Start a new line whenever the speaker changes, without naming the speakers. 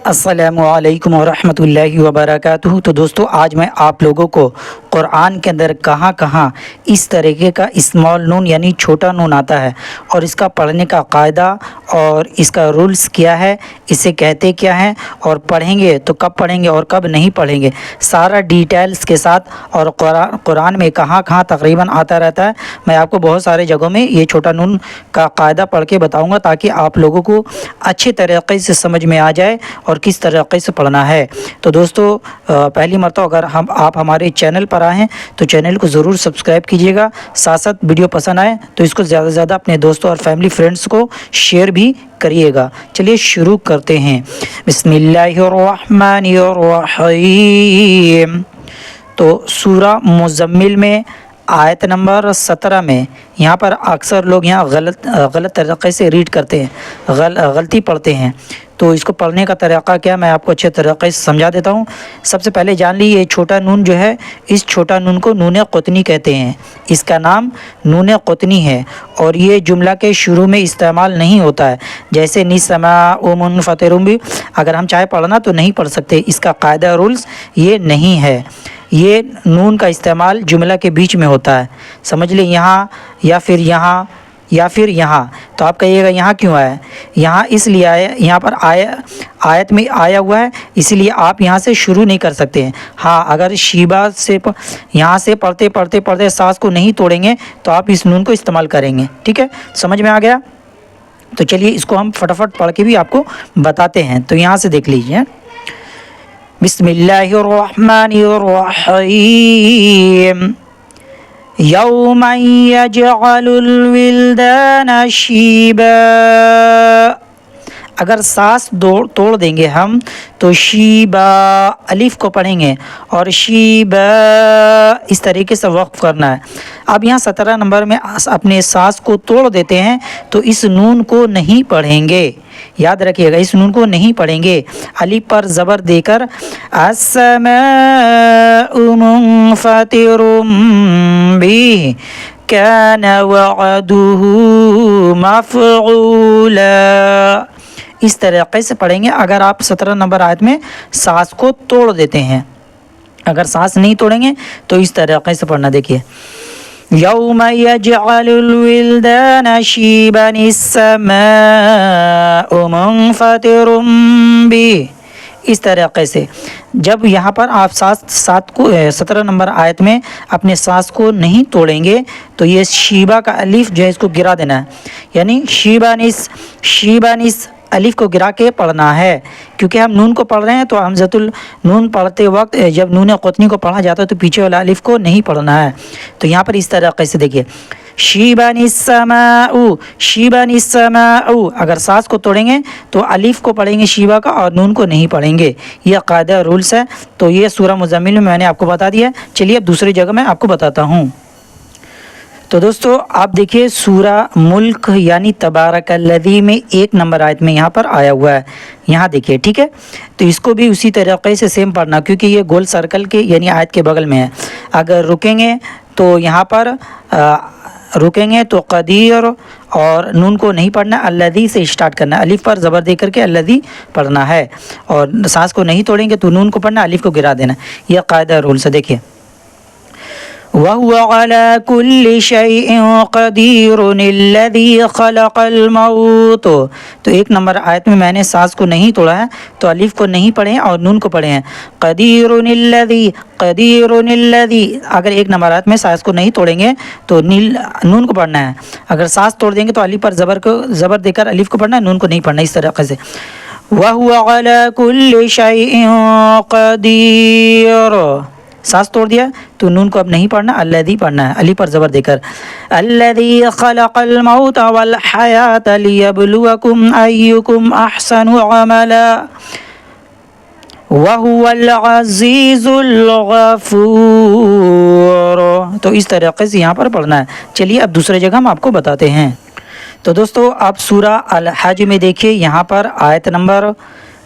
السلام علیکم ورحمۃ اللہ وبرکاتہ۔ تو دوستو آج میں آپ لوگوں کو قرآن کے اندر کہاں کہاں اس طریقے کا اسمال نون یعنی چھوٹا نون آتا ہے اور اس کا پڑھنے کا قاعدہ اور اس کا رولز کیا ہے، اسے کہتے کیا ہیں، اور پڑھیں گے تو کب پڑھیں گے اور کب نہیں پڑھیں گے، سارا ڈیٹیلز کے ساتھ، اور قرآن میں کہاں کہاں تقریباً آتا رہتا ہے۔ میں آپ کو بہت سارے جگہوں میں یہ چھوٹا نون کا قاعدہ پڑھ کے بتاؤں گا تاکہ آپ لوگوں کو اچھے طریقے سے سمجھ میں آ جائے اور کس طریقے سے پڑھنا ہے۔ تو دوستو پہلی مرتبہ اگر آپ ہمارے چینل پر آئے ہیں تو چینل کو ضرور سبسکرائب کیجیے گا، ساتھ ساتھ ویڈیو پسند آئے تو اس کو زیادہ سے زیادہ اپنے دوستوں اور فیملی فرینڈس کو شیئر بھی کریے گا۔ چلیے شروع کرتے ہیں۔ بسم اللہ الرحمن الرحیم۔ تو سورہ مزمل میں آیت نمبر 17 میں یہاں پر اکثر لوگ یہاں غلط طریقے سے ریڈ کرتے ہیں، غلطی پڑھتے ہیں۔ تو اس کو پڑھنے کا طریقہ کیا میں آپ کو اچھے طریقے سے سمجھا دیتا ہوں۔ سب سے پہلے جان لیجیے یہ چھوٹا نون جو ہے، اس چھوٹا نون کو نون قطنی کہتے ہیں، اس کا نام نون قطنی ہے، اور یہ جملہ کے شروع میں استعمال نہیں ہوتا ہے، جیسے نسماء منفطر بھی اگر ہم چاہے پڑھنا تو نہیں پڑھ سکتے، اس کا قاعدہ رولز یہ نہیں ہے۔ یہ نون کا استعمال جملہ کے بیچ میں ہوتا ہے، سمجھ لیں، یہاں یا پھر یہاں یا پھر یہاں۔ تو آپ کہیے گا یہاں کیوں آیا؟ یہاں اس لیے آیا، یہاں پر آیت میں آیا ہوا ہے، اسی لیے آپ یہاں سے شروع نہیں کر سکتے ہیں۔ ہاں اگر شیبہ سے یہاں سے پڑھتے سانس کو نہیں توڑیں گے تو آپ اس نون کو استعمال کریں گے، ٹھیک ہے؟ سمجھ میں آ گیا؟ تو چلیے اس کو ہم فٹافٹ پڑھ کے بھی آپ کو بتاتے ہیں۔ تو یہاں سے دیکھ لیجیے، بسم اللہ الرحمن الرحیم۔ یوم یجعل الولدان شیبا، اگر سانس توڑ دیں گے ہم تو شیبا الف کو پڑھیں گے اور شیبا اس طریقے سے وقف کرنا ہے۔ اب یہاں 17 نمبر میں اپنے سانس کو توڑ دیتے ہیں تو اس نون کو نہیں پڑھیں گے، یاد رکھیے گا اس نون کو نہیں پڑھیں گے، الف پر زبر دے کر السماء منفطر به كان وعده مفعولا، اس طریقے سے پڑھیں گے اگر آپ 17 نمبر آیت میں سانس کو توڑ دیتے ہیں۔ اگر سانس نہیں توڑیں گے تو اس طریقے سے پڑھنا، دیکھیے یوم یجعل الولدان شیبا السماء منفطر به، اس طریقے سے۔ جب یہاں پر آپ 17 نمبر آیت میں اپنے سانس کو نہیں توڑیں گے تو یہ شیبہ کا الف جو ہے اس کو گرا دینا ہے، یعنی شیبانس الف کو گرا کے پڑھنا ہے، کیونکہ ہم نون کو پڑھ رہے ہیں تو ہمزۃ النون پڑھتے وقت جب نون قطنی کو پڑھا جاتا ہے تو پیچھے والا الف کو نہیں پڑھنا ہے۔ تو یہاں پر اس طریقے سے دیکھیے شیبان السماء، اگر سانس کو توڑیں گے تو الف کو پڑھیں گے شیبہ کا اور نون کو نہیں پڑھیں گے، یہ قاعدہ رولز ہے۔ تو یہ سورہ مزمل میں نے آپ کو بتا دیا ہے۔ چلیے اب دوسری جگہ میں آپ کو بتاتا ہوں۔ تو دوستو آپ دیکھیے سورہ ملک یعنی تبارک الذی میں 1 نمبر آیت میں یہاں پر آیا ہوا ہے، یہاں دیکھیے، ٹھیک ہے؟ تو اس کو بھی اسی طریقے سے سیم پڑھنا، کیونکہ یہ گول سرکل کے یعنی آیت کے بغل میں ہے۔ اگر رکیں گے تو یہاں پر رکیں گے تو قدیر اور نون کو نہیں پڑھنا، الذی سے اسٹارٹ کرنا، الف پر زبر دے کر کے الذی پڑھنا ہے، اور سانس کو نہیں توڑیں گے تو نون کو پڑھنا، الف کو گرا دینا، یہ قاعدہ رول سے دیکھیے وَهُوَ عَلَى كُلِّ شَيْءٍ قَدِيرٌ الَّذِي خَلَقَ الْمَوْتَ۔ تو 1 نمبر آیت میں میں نے سانس کو نہیں توڑا ہے تو الف کو نہیں پڑھے اور نون کو پڑھے ہیں، قدیر الذی، اگر 1 نمبر آیت میں سانس کو نہیں توڑیں گے تو نون کو پڑھنا ہے، اگر سانس توڑ دیں گے تو الف پر زبر دے کر الف کو پڑھنا ہے، نون کو نہیں پڑھنا، اس طریقے سے وَهُوَ عَلَى كُلِّ شَيْءٍ قَدِيرٌ، سانس توڑ دیا تو نون کو اب نہیں پڑھنا، الذی پڑھنا ہے، علی پر زبر دے کر الذی خلق الموت والحیات لیبلوکم ایکم احسن عملا وہو العزیز الغفور۔ تو اس طریقے سے یہاں پر پڑھنا ہے۔ چلیے اب دوسرے جگہ ہم آپ کو بتاتے ہیں۔ تو دوستو آپ سورہ الحج میں دیکھیے، یہاں پر آیت نمبر